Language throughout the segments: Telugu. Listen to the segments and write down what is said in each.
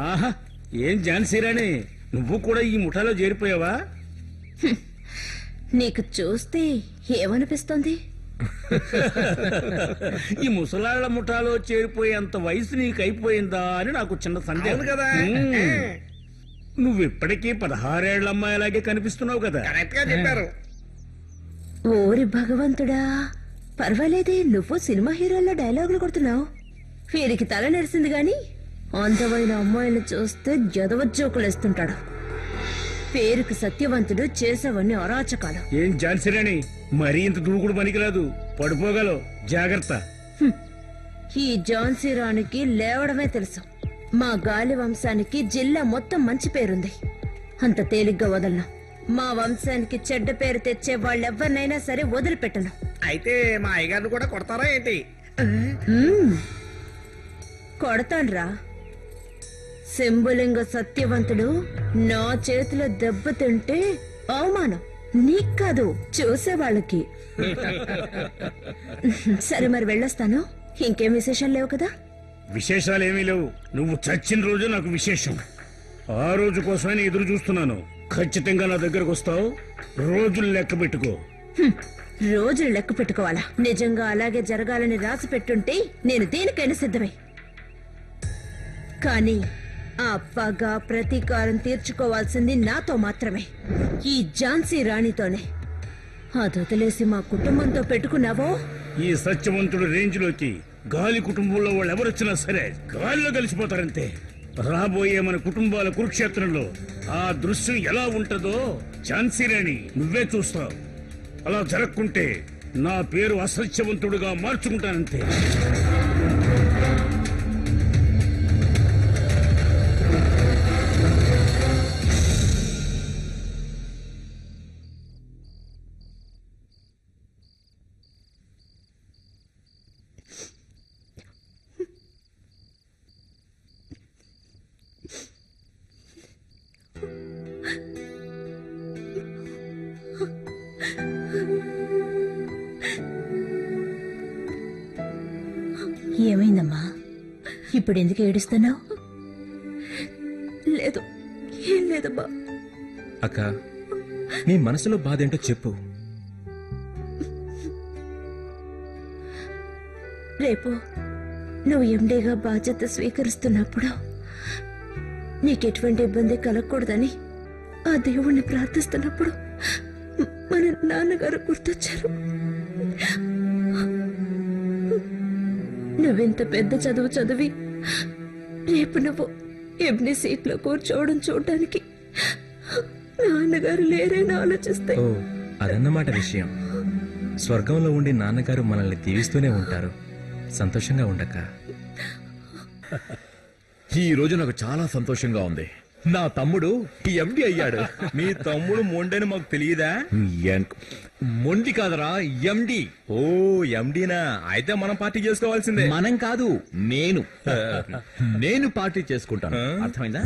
ఆహా, ఏం ఝాన్సీరాణి, నువ్వు కూడా ఈ ముఠాలో చేరిపోయావా? నీకు చూస్తే ఏమనిపిస్తుంది? ఈ ముసలాళ్ల ముఠాలో చేరిపోయేంత వయసు నీకు అయిపోయిందా అని నాకు చిన్న సందేహం కదా. నువ్వు ఇప్పటికీ 16 ఏళ్ల అమ్మాయిలాగే కనిపిస్తున్నావు కదా. కరెక్ట్ గా చెప్పారు. ఓరి భగవంతుడా, పర్వాలేదే, నువ్వు సినిమా హీరోల్లో డైలాగులు కొడుతున్నావు. వీరికి తల నెరిసింది గాని అందమైన అమ్మాయిని చూస్తే జదవజ్జోకులేస్తుంటాడు. పేరుకు సత్యవంతుడు, చేసేవన్నీ అరాచకాలు. ఏం ఝాన్సీరాణి, మరీ ఇంత దూకుడు పనికిరాదు, పడిపోగలవు, జాగ్రత్త. ఈ ఝాన్సీ రాణికి లేవడమే తెలుసు. మా గాలి వంశానికి జిల్లా మొత్తం మంచి పేరుంది. అంత తేలిగ్గా వదలను. మా వంశానికి చెడ్డ పేరు తెచ్చే వాళ్ళెవ్వరినైనా సరే వదిలిపెట్టను. అయితే మా అయ్యగారిని కూడా కొడతారా ఏంటి? కొడతాన్రా. శంభులింగ సత్యవంతుడు నా చేతిలో దెబ్బతింటే అవమానం నీకు కాదు, చూసేవాళ్ళకి. సరే మరి వెళ్ళొస్తాను. ఇంకేం విశేషాలు లేవు కదా? విశేషాలేమీ లేవు. నువ్వు చచ్చిన రోజు నాకు విశేషం. ఆ రోజు కోసమే ఎదురు చూస్తున్నాను. ఖచ్చితంగా నా దగ్గరకు వస్తావు. రోజులు లెక్క పెట్టుకో. రోజులు లెక్క పెట్టుకోవాలా? నిజంగా అలాగే జరగాలని రాసి పెట్టుంటే నేను దేనికైనా సిద్ధమే. కానీ ఆ పగ ప్రతీకారం తీర్చుకోవాల్సింది నాతో మాత్రమే, ఈ ఝాన్సీ రాణితోనే. అది వదిలేసి మా కుటుంబంతో పెట్టుకున్నావో, ఈ సత్యవంతుడు రేంజ్ లోకి గాలి కుటుంబంలో వాళ్ళు ఎవరొచ్చినా సరే గాలిలో కలిసిపోతారంతే. రాబోయే మన కుటుంబాల కురుక్షేత్రంలో ఆ దృశ్యం ఎలా ఉంటుందో ఝాన్సీ రాణి నువ్వే చూస్తావు. అలా జరగకుంటే నా పేరు అసత్యవంతుడుగా మార్చుకుంటానంతే. ఏమైందమ్మా? ఇప్పుడు ఎందుకు ఏడుస్తున్నావు? లేదు, ఏం లేదమ్మా. అక్క, నీ మనసులో బాధ ఏంటో చెప్పు. రేపు నువ్వు ఎండీగా బాధ్యత స్వీకరిస్తున్నప్పుడు నీకెటువంటి ఇబ్బంది కలగకూడదని ఆ దేవుణ్ణి ప్రార్థిస్తున్నప్పుడు మన నాన్నగారు గుర్తొచ్చారు. నువ్వింత పెద్ద చదువు చదివి రేపు నువ్వు ఎండి సీట్లో కూర్చోవడం చూడడానికి నాన్నగారు లేరని ఆలోచిస్తే. ఓ, అదన్నమాట విషయం. స్వర్గంలో ఉండి నాన్నగారు మనల్ని దీవిస్తూనే ఉంటారు. సంతోషంగా ఉండక. ఈ రోజు నాకు చాలా సంతోషంగా ఉంది. నా తమ్ముడు ఎండి అయ్యాడు. మీ తమ్ముడు మొండని మాకు తెలియదా? మొండి కాదరా, ఎండి. ఓ, ఎండినా? అయితే మనం పార్టీ చేసుకోవాల్సిందే. మనం కాదు, నేను పార్టీ చేసుకుంటాను. అర్థమైందా?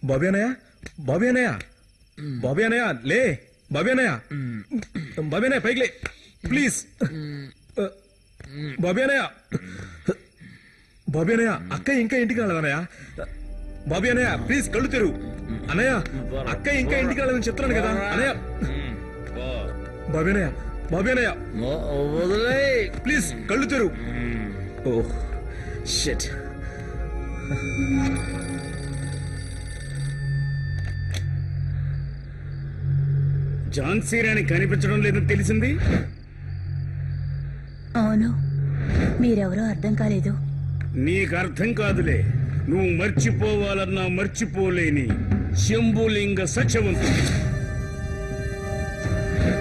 బాబీ అన్నయ్య, బాబీ అన్నయ్య, బాబీ అన్నయ్య లే, బాబీ అన్నయ్య, బాబీ అన్నయ్య పైకి లే ప్లీజ్. బాబీ అన్నయ్య, బాబీ అన్నయ్య, అక్క ఇంకా ఇంటికి రాలేదన్నయ్య. బాబీ అన్నయ్య ప్లీజ్ కళ్ళు తెరువు. అన్నయ్య అక్క ఇంకా ఇంటికి రాలేదని చెప్తున్నాను కదా అన్నయ్య. బాబీ అన్నయ్య, బాబీ అన్నయ్య ప్లీజ్ కళ్ళు తెరువు. ఓహ్ షిట్. ఝాన్సీ రాణి కనిపించడం లేదని తెలిసింది. అవును, మీరెవరో అర్థం కాలేదు. నీకు అర్థం కాదులే. నువ్వు మర్చిపోవాలన్నా మర్చిపోలేని శంభులింగ సత్యవంతుడు.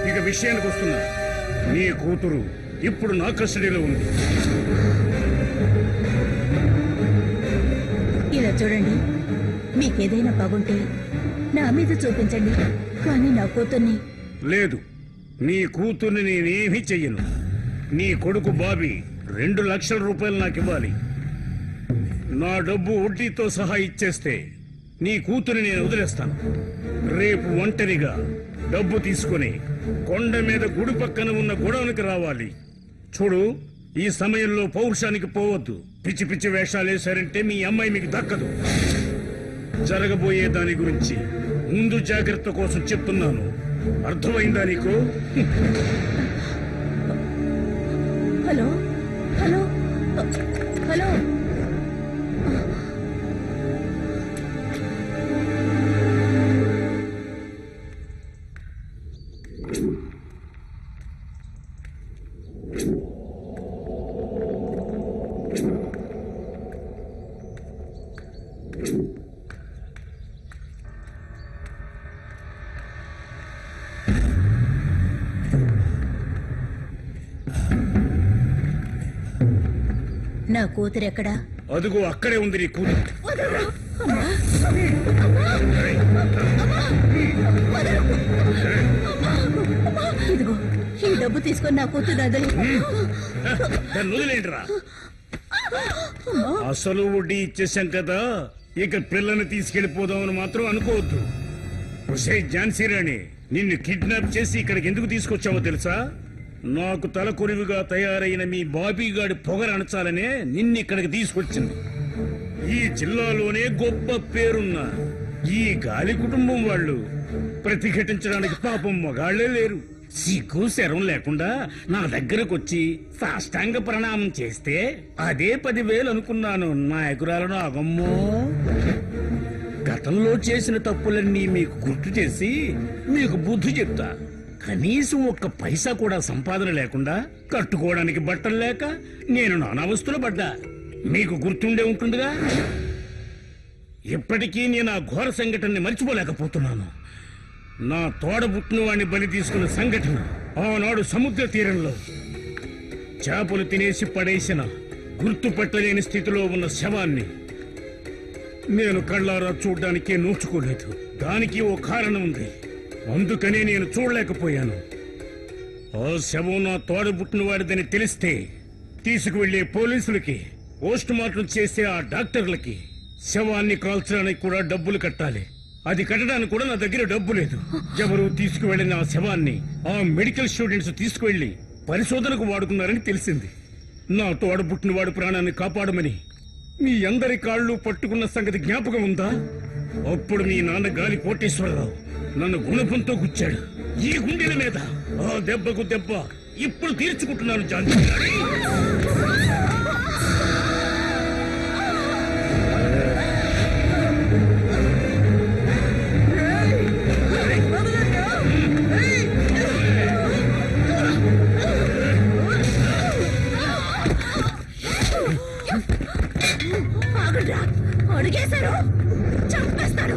ఇక విషయానికి వస్తున్నా. నీ కూతురు ఇప్పుడు నా కస్టడీలో ఉంది. ఇలా చూడండి, మీకేదైనా బాగుంటే నా మీద చూపించండి, కానీ నా కూతుర్ని. లేదు, నీ కూతుర్ని నేనేమీ చెయ్యను. నీ కొడుకు బాబీ 2 లక్షల రూపాయలు నాకు ఇవ్వాలి. నా డబ్బు వడ్డీతో సహా ఇచ్చేస్తే నీ కూతురిని నేను వదిలేస్తాను. రేపు ఒంటరిగా డబ్బు తీసుకుని కొండ మీద గుడి పక్కన ఉన్న గొడవనికి రావాలి. చూడు, ఈ సమయంలో పౌరుషానికి పోవద్దు. పిచ్చి పిచ్చి వేషాలు వేశారంటే మీ అమ్మాయి మీకు దక్కదు. జరగబోయే దాని గురించి ముందు జాగ్రత్త కోసం చెప్తున్నాను. అర్థమైందా నీకు? Hello hello hello. నా కూతురు ఎక్కడా? అదుగో అక్కడే ఉంది నీ కూతురు. ఇదిగో ఈ డబ్బు తీసుకొని నా కూతురు అదే. దాన్ని వదిలేండిరా. అసలు వడ్డీ ఇచ్చేసాం కదా, ఇక పిల్లని తీసుకెళ్లిపోదామని మాత్రం అనుకోవద్దు. ఝాన్సీ రాణి, నిన్ను కిడ్నాప్ చేసి ఇక్కడికి ఎందుకు తీసుకొచ్చావో తెలుసా? నాకు తలకొరివిగా తయారైన మీ బాబీగాడి పొగరు అణచాలనే నిన్నిక్కడికి తీసుకొచ్చింది. ఈ జిల్లాలోనే గొప్ప పేరున్న ఈ గాలి కుటుంబం వాళ్ళు ప్రతిఘటించడానికి పాపం మగాళ్లే లేరు. సిగ్గు శరం లేకుండా నా దగ్గరకు వచ్చి సాష్టాంగ ప్రణామం చేస్తే అదే 10,000 అనుకున్నాను. నాయకురాలను అగమ్మో. గతంలో చేసిన తప్పులన్నీ మీకు గుర్తు చేసి మీకు బుద్ధి చెప్తా. కనీసం ఒక్క పైసా కూడా సంపాదన లేకుండా కట్టుకోవడానికి బట్టలు లేక నేను నానావస్థలు పడ్డా. మీకు గుర్తుండే ఉంటుందిగా. ఇప్పటికీ నేను ఆ ఘోర సంఘటనని మర్చిపోలేకపోతున్నాను. నా తోడబుట్టిన వాడిని బలి తీసుకున్న సంఘటన ఆనాడు సముద్ర తీరంలో చేపలు తినేసి పడేసిన గుర్తుపట్టలేని స్థితిలో ఉన్న శవాన్ని నేను కళ్ళారా చూడ్డానికే నోచుకోలేదు. దానికి ఓ కారణం ఉంది. అందుకనే నేను చూడలేకపోయాను. ఆ శవం నా తోడబుట్టిన వాడిదని తెలిస్తే తీసుకువెళ్లే పోలీసులకి, పోస్ట్ మార్టం చేసే ఆ డాక్టర్లకి శవాన్ని కాల్చడానికి కూడా డబ్బులు కట్టాలి. అది కట్టడానికి కూడా నా దగ్గర డబ్బు లేదు. ఎవరు తీసుకువెళ్లిన ఆ శవాన్ని ఆ మెడికల్ స్టూడెంట్స్ తీసుకువెళ్లి పరిశోధనకు వాడుకున్నారని తెలిసింది. నా తోడబుట్టిన వాడి ప్రాణాన్ని కాపాడమని మీ అందరి కాళ్ళు పట్టుకున్న సంగతి జ్ఞాపకం ఉందా? అప్పుడు మీ నాన్న గాలి కోటేశ్వరరావు నన్ను గుణపంతో గుచ్చాడు. ఈ గుండెల మీద ఆ దెబ్బకు దెబ్బ ఇప్పుడు తీర్చుకుంటున్నాను ఝాన్సీ రాణి. అడిగేశారు, చంపేస్తాడు.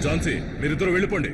ఝాన్సీ మీరిద్దరు వెళ్ళిపోండి.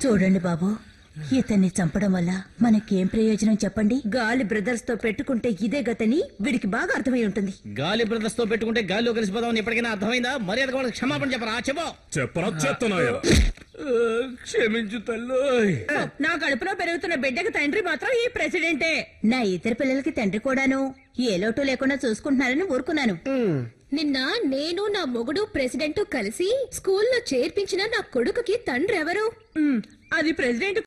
చూడండి బాబు, ఇతన్ని చంపడం వల్ల మనకేం ప్రయోజనం చెప్పండి? గాలి బ్రదర్స్ తో పెట్టుకుంటే ఇదే గతని వీడికి బాగా అర్థమై ఉంటుంది. గాలి బ్రదర్స్ తో పెట్టుకుంటే గాలిలో కలిసిపోదామని ఎప్పటికైనా అర్థమైందా? మర్యాద వాళ్ళకి క్షమాపణ చెప్పరా? చెప్పరా చెత్తనాయ. క్షమించు తల్లు. నా కడుపులో పెరుగుతున్న బిడ్డకి తండ్రి మాత్రం ఈ ప్రెసిడెంటే. నా ఇద్దరు పిల్లలకి తండ్రి కూడాను ఏ లోటు లేకుండా చూసుకుంటున్నారని ఊరుకున్నాను. నిన్న నేను నా మొగుడు ప్రెసిడెంట్ కలిసి స్కూల్లో చేర్పించిన నా కొడుకుకి తండ్రి ఎవరు? అది ప్రెసిడెంట్